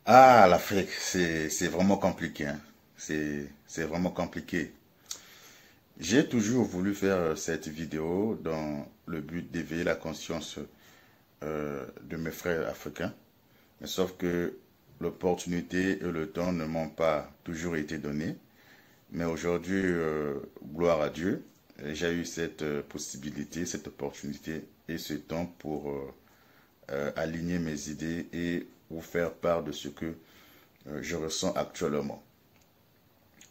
Ah, l'Afrique, c'est vraiment compliqué, hein. C'est vraiment compliqué. J'ai toujours voulu faire cette vidéo dans le but d'éveiller la conscience de mes frères africains. Mais sauf que l'opportunité et le temps ne m'ont pas toujours été donnés. Mais aujourd'hui, gloire à Dieu, j'ai eu cette possibilité, cette opportunité et ce temps pour aligner mes idées et vous faire part de ce que je ressens actuellement.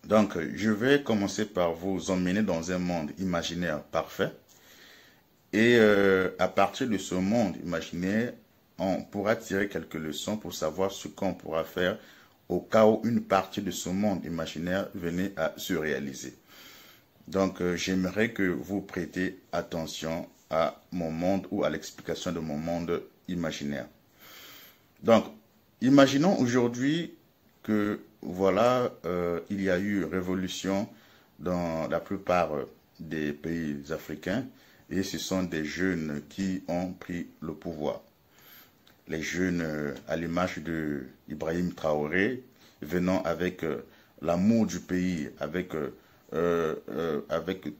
Donc, je vais commencer par vous emmener dans un monde imaginaire parfait. Et à partir de ce monde imaginaire, on pourra tirer quelques leçons pour savoir ce qu'on pourra faire au cas où une partie de ce monde imaginaire venait à se réaliser. Donc, j'aimerais que vous prêtez attention à mon monde ou à l'explication de mon monde imaginaire. Donc, imaginons aujourd'hui que voilà, il y a eu révolution dans la plupart des pays africains et ce sont des jeunes qui ont pris le pouvoir. Les jeunes, à l'image de Ibrahim Traoré, venant avec l'amour du pays, avec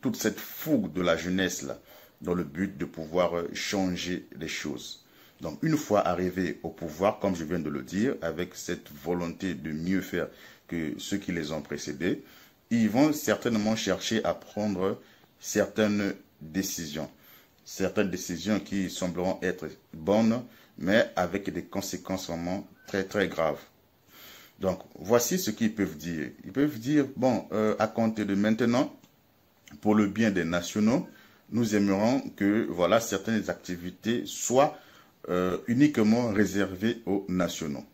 toute cette fougue de la jeunesse là, dans le but de pouvoir changer les choses. Donc, une fois arrivés au pouvoir, comme je viens de le dire, avec cette volonté de mieux faire que ceux qui les ont précédés, ils vont certainement chercher à prendre certaines décisions. Certaines décisions qui sembleront être bonnes, mais avec des conséquences vraiment très, très graves. Donc, voici ce qu'ils peuvent dire. Ils peuvent dire, bon, à compter de maintenant, pour le bien des nationaux, nous aimerons que, voilà, certaines activités soient uniquement réservé aux nationaux.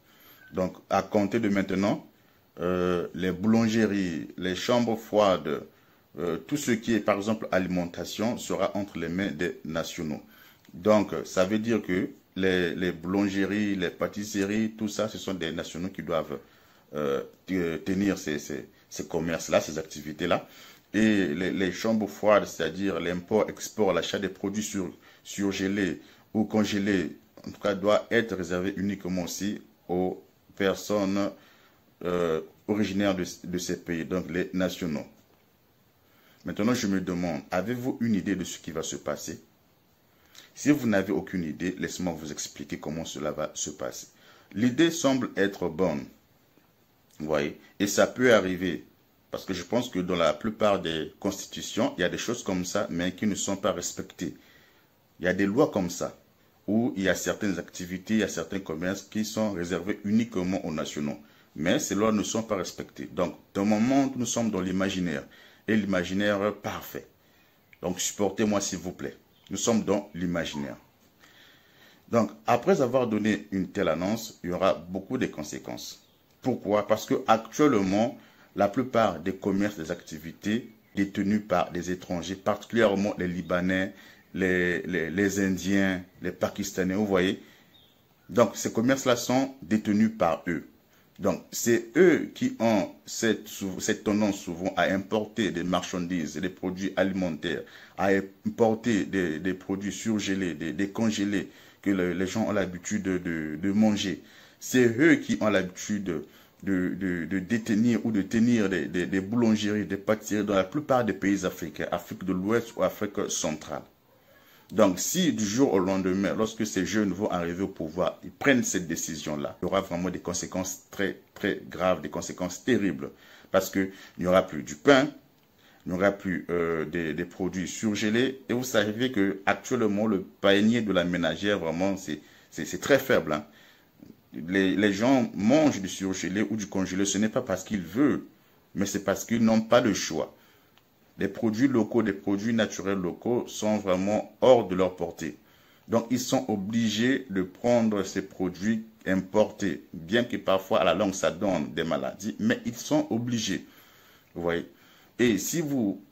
Donc, à compter de maintenant, les boulangeries, les chambres froides, tout ce qui est, par exemple, alimentation, sera entre les mains des nationaux. Donc, ça veut dire que les boulangeries, les pâtisseries, tout ça, ce sont des nationaux qui doivent tenir ces commerces-là, ces activités-là. Et les chambres froides, c'est-à-dire l'import-export, l'achat des produits surgelés ou congelés, en tout cas, doit être réservé uniquement aussi aux personnes originaires de ces pays, donc les nationaux. Maintenant, je me demande, avez-vous une idée de ce qui va se passer? Si vous n'avez aucune idée, laissez-moi vous expliquer comment cela va se passer. L'idée semble être bonne, vous voyez, et ça peut arriver, parce que je pense que dans la plupart des constitutions, il y a des choses comme ça, mais qui ne sont pas respectées. Il y a des lois comme ça, où il y a certaines activités, il y a certains commerces qui sont réservés uniquement aux nationaux. Mais ces lois ne sont pas respectées. Donc, dans mon monde, nous sommes dans l'imaginaire, et l'imaginaire parfait. Donc, supportez-moi s'il vous plaît. Nous sommes dans l'imaginaire. Donc, après avoir donné une telle annonce, il y aura beaucoup de conséquences. Pourquoi? Parce que actuellement, la plupart des commerces, des activités détenues par des étrangers, particulièrement les Libanais, les Indiens, les Pakistanais, vous voyez. Donc, ces commerces-là sont détenus par eux. Donc, c'est eux qui ont cette tendance souvent à importer des marchandises, des produits alimentaires, à importer des produits surgelés, des congelés que les gens ont l'habitude de manger. C'est eux qui ont l'habitude de détenir ou de tenir des boulangeries, des pâtisseries dans la plupart des pays africains, Afrique de l'Ouest ou Afrique centrale. Donc, si du jour au lendemain, lorsque ces jeunes vont arriver au pouvoir, ils prennent cette décision-là, il y aura vraiment des conséquences très, très graves, des conséquences terribles. Parce qu'il n'y aura plus du pain, il n'y aura plus des produits surgelés. Et vous savez que actuellement, le panier de la ménagère, vraiment, c'est très faible, hein. Les gens mangent du surgelé ou du congelé, ce n'est pas parce qu'ils veulent, mais c'est parce qu'ils n'ont pas de choix. Les produits locaux, des produits naturels locaux sont vraiment hors de leur portée. Donc, ils sont obligés de prendre ces produits importés, bien que parfois à la longue ça donne des maladies, mais ils sont obligés. Vous voyez? Et si vous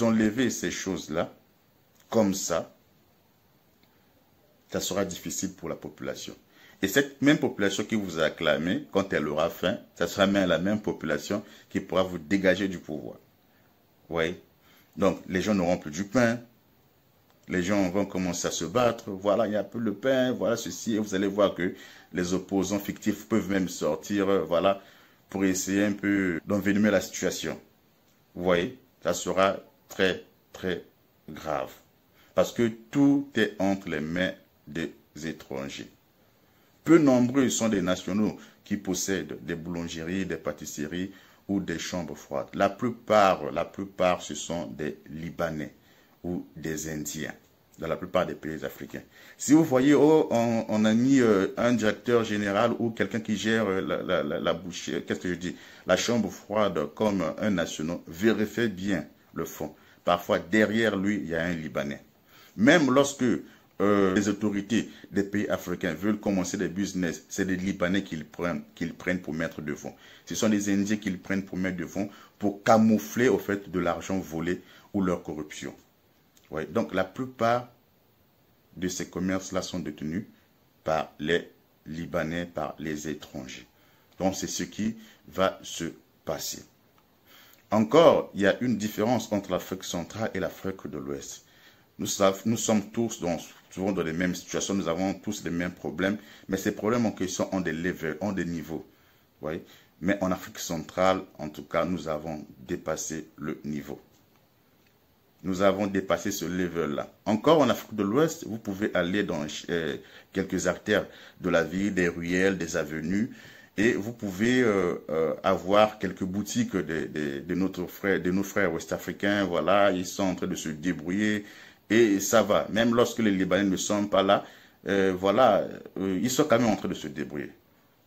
enlevez ces choses-là, comme ça sera difficile pour la population. Et cette même population qui vous a acclamé, quand elle aura faim, ça sera même la même population qui pourra vous dégager du pouvoir. Oui. Donc, les gens n'auront plus du pain, les gens vont commencer à se battre, voilà, il y a un peu le pain, voilà ceci, et vous allez voir que les opposants fictifs peuvent même sortir, voilà, pour essayer un peu d'envenimer la situation. Vous voyez, ça sera très, très grave. Parce que tout est entre les mains des étrangers. Peu nombreux sont des nationaux qui possèdent des boulangeries, des pâtisseries ou des chambres froides. La plupart, ce sont des Libanais ou des Indiens, dans la plupart des pays africains. Si vous voyez, oh, on a mis un directeur général ou quelqu'un qui gère la boucherie, qu'est-ce que je dis, la chambre froide comme un national, vérifiez bien le fond. Parfois, derrière lui, il y a un Libanais. Même lorsque les autorités des pays africains veulent commencer des business, c'est des Libanais qu'ils prennent pour mettre devant. Ce sont des Indiens qu'ils prennent pour mettre devant, pour camoufler au fait de l'argent volé ou leur corruption. Ouais, donc la plupart de ces commerces-là sont détenus par les Libanais, par les étrangers. Donc c'est ce qui va se passer. Encore, il y a une différence entre l'Afrique centrale et l'Afrique de l'Ouest. Nous sommes tous souvent dans les mêmes situations, nous avons tous les mêmes problèmes, mais ces problèmes en question ont des levels, ont des niveaux. Oui. Mais en Afrique centrale, en tout cas, nous avons dépassé le niveau. Nous avons dépassé ce level-là. Encore en Afrique de l'Ouest, vous pouvez aller dans quelques artères de la ville, des ruelles, des avenues, et vous pouvez avoir quelques boutiques de nos frères ouest-africains. Voilà, ils sont en train de se débrouiller. Et ça va, même lorsque les Libanais ne sont pas là, voilà, ils sont quand même en train de se débrouiller.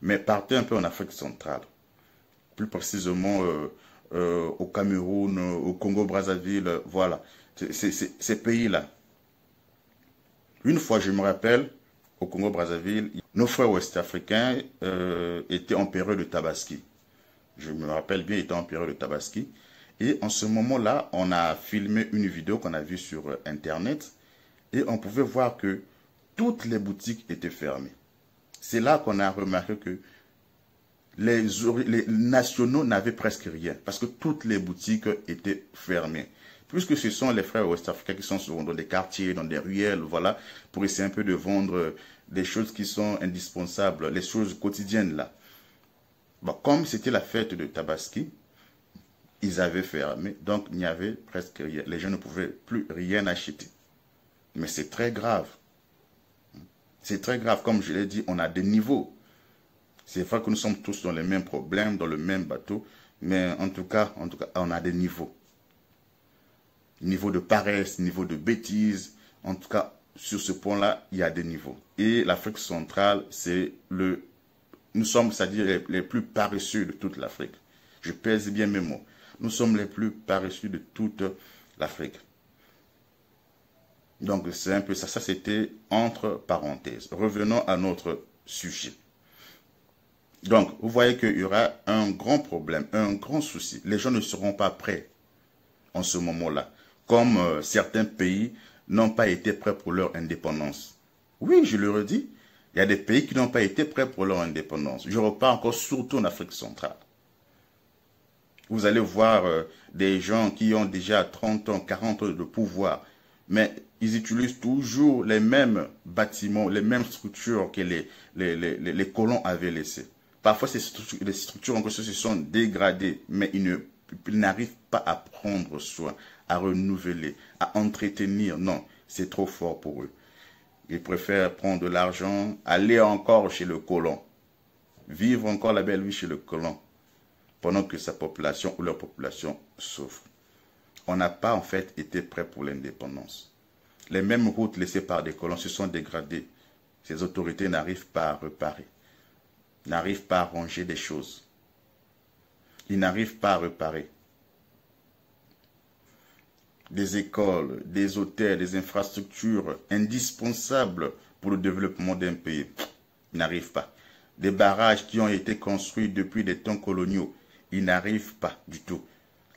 Mais partez un peu en Afrique centrale, plus précisément au Cameroun, au Congo-Brazzaville, voilà, ces pays-là. Une fois, je me rappelle, au Congo-Brazzaville, nos frères ouest-africains étaient en période de Tabaski. Je me rappelle bien, ils étaient en période de Tabaski. Et en ce moment-là, on a filmé une vidéo qu'on a vue sur Internet et on pouvait voir que toutes les boutiques étaient fermées. C'est là qu'on a remarqué que les nationaux n'avaient presque rien parce que toutes les boutiques étaient fermées. Puisque ce sont les frères ouest-africains qui sont souvent dans des quartiers, dans des ruelles, voilà, pour essayer un peu de vendre des choses qui sont indispensables, les choses quotidiennes là. Bon, comme c'était la fête de Tabaski, ils avaient fermé, donc il n'y avait presque rien. Les gens ne pouvaient plus rien acheter. Mais c'est très grave. C'est très grave. Comme je l'ai dit, on a des niveaux. C'est vrai que nous sommes tous dans les mêmes problèmes, dans le même bateau, mais en tout cas, on a des niveaux. Niveau de paresse, niveau de bêtise. En tout cas, sur ce point-là, il y a des niveaux. Et l'Afrique centrale, nous sommes, c'est-à-dire les plus paresseux de toute l'Afrique. Je pèse bien mes mots. Nous sommes les plus paresseux de toute l'Afrique. Donc, c'est un peu ça. Ça, c'était entre parenthèses. Revenons à notre sujet. Donc, vous voyez qu'il y aura un grand problème, un grand souci. Les gens ne seront pas prêts en ce moment-là. Comme certains pays n'ont pas été prêts pour leur indépendance. Oui, je le redis. Il y a des pays qui n'ont pas été prêts pour leur indépendance. Je repars encore surtout en Afrique centrale. Vous allez voir des gens qui ont déjà 30 ans, 40 ans de pouvoir, mais ils utilisent toujours les mêmes bâtiments, les mêmes structures que les colons avaient laissées. Parfois, les structures en question se sont dégradées, mais ils n'arrivent pas à prendre soin, à renouveler, à entretenir. Non, c'est trop fort pour eux. Ils préfèrent prendre de l'argent, aller encore chez le colon, vivre encore la belle vie chez le colon, pendant que sa population ou leur population souffre. On n'a pas en fait été prêt pour l'indépendance. Les mêmes routes laissées par des colons se sont dégradées. Ces autorités n'arrivent pas à réparer, n'arrivent pas à ranger des choses. Ils n'arrivent pas à réparer. Des écoles, des hôtels, des infrastructures indispensables pour le développement d'un pays. Ils n'arrivent pas. Des barrages qui ont été construits depuis des temps coloniaux. Ils n'arrivent pas du tout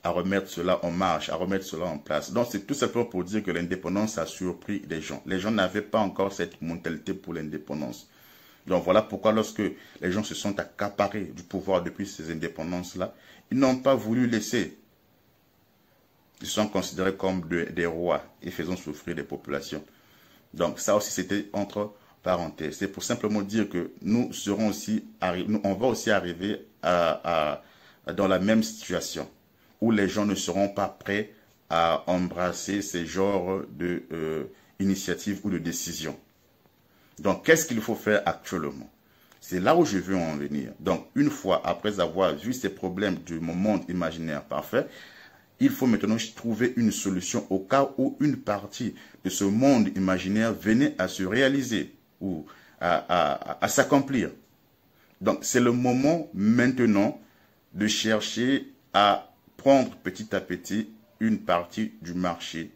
à remettre cela en marche, à remettre cela en place. Donc c'est tout simplement pour dire que l'indépendance a surpris les gens. Les gens n'avaient pas encore cette mentalité pour l'indépendance. Donc voilà pourquoi lorsque les gens se sont accaparés du pouvoir depuis ces indépendances-là, ils n'ont pas voulu laisser Ils sont considérés comme des rois et faisant souffrir des populations. Donc ça aussi c'était entre parenthèses. C'est pour simplement dire que nous serons aussi, on va aussi arriver dans la même situation où les gens ne seront pas prêts à embrasser ces genres d'initiatives ou de décisions. Donc qu'est-ce qu'il faut faire actuellement? C'est là où je veux en venir. Donc une fois après avoir vu ces problèmes du monde imaginaire parfait, il faut maintenant trouver une solution au cas où une partie de ce monde imaginaire venait à se réaliser ou à s'accomplir. Donc, c'est le moment maintenant de chercher à prendre petit à petit une partie du marché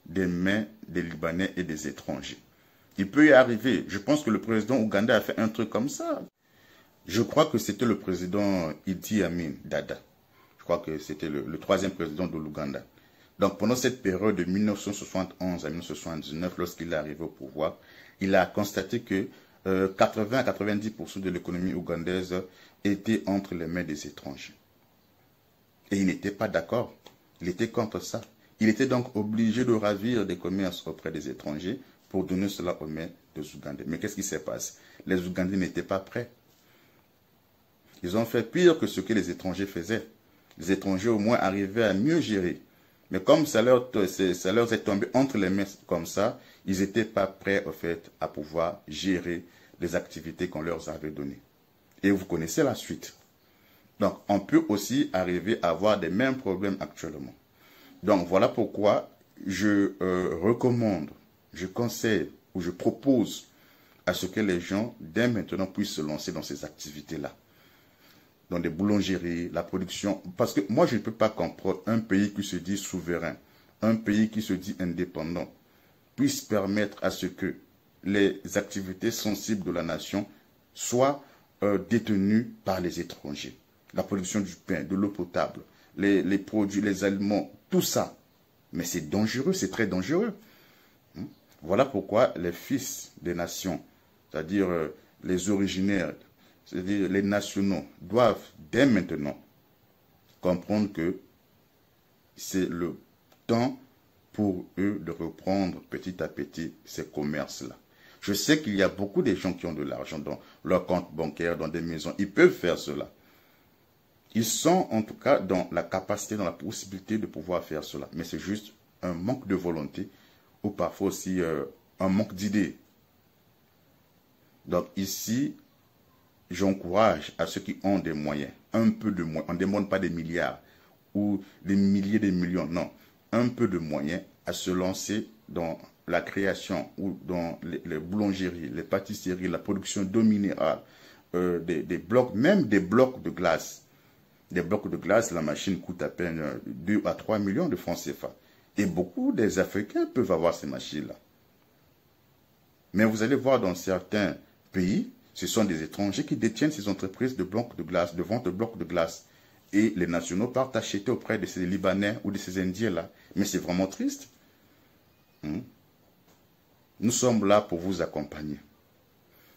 des mains des Libanais et des étrangers. Il peut y arriver. Je pense que le président ougandais a fait un truc comme ça. Je crois que c'était le président Idi Amin Dada. Je crois que c'était le troisième président de l'Ouganda. Donc pendant cette période de 1971 à 1979, lorsqu'il est arrivé au pouvoir, il a constaté que 80 à 90% de l'économie ougandaise était entre les mains des étrangers. Et il n'était pas d'accord. Il était contre ça. Il était donc obligé de ravir des commerces auprès des étrangers pour donner cela aux mains des Ougandais. Mais qu'est-ce qui s'est passé? Les Ougandais n'étaient pas prêts. Ils ont fait pire que ce que les étrangers faisaient. Les étrangers au moins arrivaient à mieux gérer. Mais comme ça leur est tombé entre les mains comme ça, ils n'étaient pas prêts au fait à pouvoir gérer les activités qu'on leur avait données. Et vous connaissez la suite. Donc on peut aussi arriver à avoir des mêmes problèmes actuellement. Donc voilà pourquoi je recommande, je conseille ou je propose à ce que les gens dès maintenant puissent se lancer dans ces activités-là. Dans des boulangeries, la production. Parce que moi, je ne peux pas comprendre un pays qui se dit souverain, un pays qui se dit indépendant, puisse permettre à ce que les activités sensibles de la nation soient détenues par les étrangers. La production du pain, de l'eau potable, les produits, les aliments, tout ça. Mais c'est dangereux, c'est très dangereux. Voilà pourquoi les fils des nations, c'est-à-dire les originaires, c'est-à-dire les nationaux, doivent dès maintenant comprendre que c'est le temps pour eux de reprendre petit à petit ces commerces-là. Je sais qu'il y a beaucoup de gens qui ont de l'argent dans leur compte bancaire, dans des maisons. Ils peuvent faire cela. Ils sont en tout cas dans la capacité, dans la possibilité de pouvoir faire cela. Mais c'est juste un manque de volonté ou parfois aussi un manque d'idées. Donc ici, j'encourage à ceux qui ont des moyens, un peu de moyens, on ne demande pas des milliards ou des milliers de millions, non, un peu de moyens à se lancer dans la création ou dans les boulangeries, les pâtisseries, la production d'eau minérale, des blocs, même des blocs de glace. Des blocs de glace, la machine coûte à peine 2 à 3 millions de francs CFA. Et beaucoup des Africains peuvent avoir ces machines-là. Mais vous allez voir dans certains pays, ce sont des étrangers qui détiennent ces entreprises de blocs de glace, de vente de blocs de glace. Et les nationaux partent acheter auprès de ces Libanais ou de ces Indiens-là. Mais c'est vraiment triste. Nous sommes là pour vous accompagner.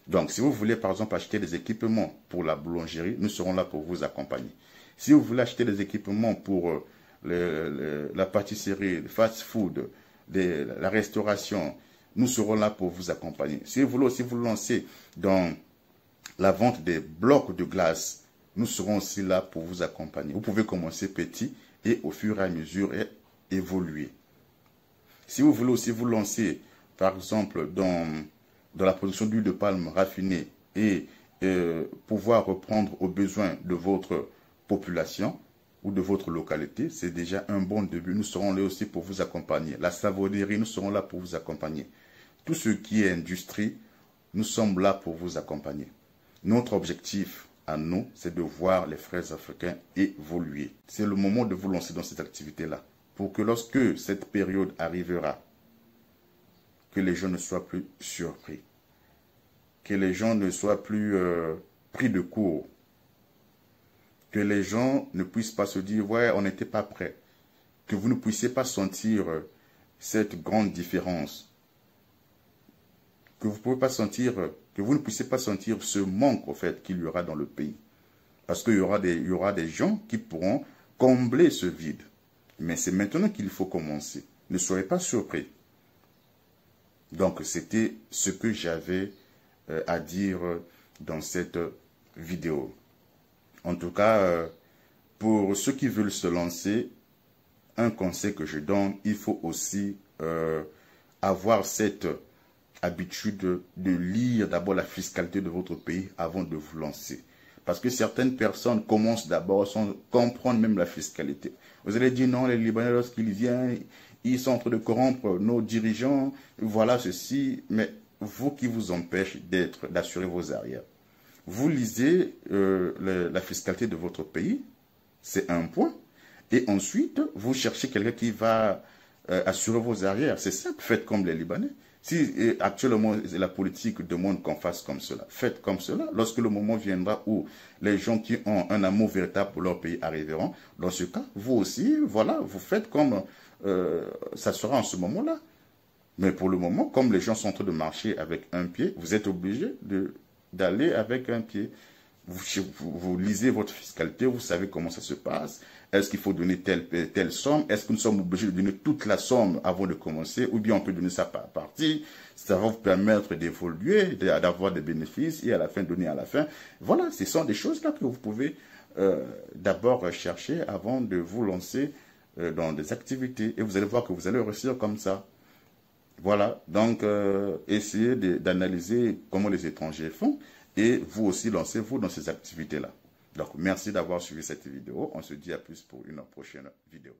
Donc, si vous voulez, par exemple, acheter des équipements pour la boulangerie, nous serons là pour vous accompagner. Si vous voulez acheter des équipements pour la pâtisserie, le fast-food, la restauration, nous serons là pour vous accompagner. Si vous voulez aussi vous lancer dans la vente des blocs de glace, nous serons aussi là pour vous accompagner. Vous pouvez commencer petit et au fur et à mesure évoluer. Si vous voulez aussi vous lancer, par exemple, dans la production d'huile de palme raffinée et pouvoir reprendre aux besoins de votre population ou de votre localité, c'est déjà un bon début. Nous serons là aussi pour vous accompagner. La savonnerie, nous serons là pour vous accompagner. Tout ce qui est industrie, nous sommes là pour vous accompagner. Notre objectif à nous, c'est de voir les frères africains évoluer. C'est le moment de vous lancer dans cette activité-là. Pour que lorsque cette période arrivera, que les gens ne soient plus surpris. Que les gens ne soient plus pris de court. Que les gens ne puissent pas se dire, ouais, on n'était pas prêt. Que vous ne puissiez pas sentir cette grande différence. Que vous ne puissiez pas sentir ce manque, au fait, qu'il y aura dans le pays. Parce qu'il y aura des gens qui pourront combler ce vide. Mais c'est maintenant qu'il faut commencer. Ne soyez pas surpris. Donc, c'était ce que j'avais à dire dans cette vidéo. En tout cas, pour ceux qui veulent se lancer, un conseil que je donne, il faut aussi avoir cette habitude de lire d'abord la fiscalité de votre pays avant de vous lancer. Parce que certaines personnes commencent d'abord sans comprendre même la fiscalité. Vous allez dire non, les Libanais, lorsqu'ils viennent, ils sont en train de corrompre nos dirigeants, voilà ceci, mais vous qui vous empêche d'assurer vos arrières. Vous lisez la fiscalité de votre pays, c'est un point, et ensuite, vous cherchez quelqu'un qui va assurer vos arrières. C'est simple, faites comme les Libanais. Si actuellement la politique demande qu'on fasse comme cela, faites comme cela. Lorsque le moment viendra où les gens qui ont un amour véritable pour leur pays arriveront, dans ce cas, vous aussi, voilà, vous faites comme ça sera en ce moment-là. Mais pour le moment, comme les gens sont en train de marcher avec un pied, vous êtes obligé d'aller avec un pied. Vous lisez votre fiscalité, vous savez comment ça se passe. Est-ce qu'il faut donner telle somme? Est-ce que nous sommes obligés de donner toute la somme avant de commencer? Ou bien on peut donner ça par partie? Ça va vous permettre d'évoluer, d'avoir des bénéfices et à la fin, donner à la fin. Voilà, ce sont des choses-là que vous pouvez d'abord chercher avant de vous lancer dans des activités. Et vous allez voir que vous allez réussir comme ça. Voilà, donc essayez d'analyser comment les étrangers font et vous aussi lancez-vous dans ces activités-là. Donc merci d'avoir suivi cette vidéo. On se dit à plus pour une prochaine vidéo.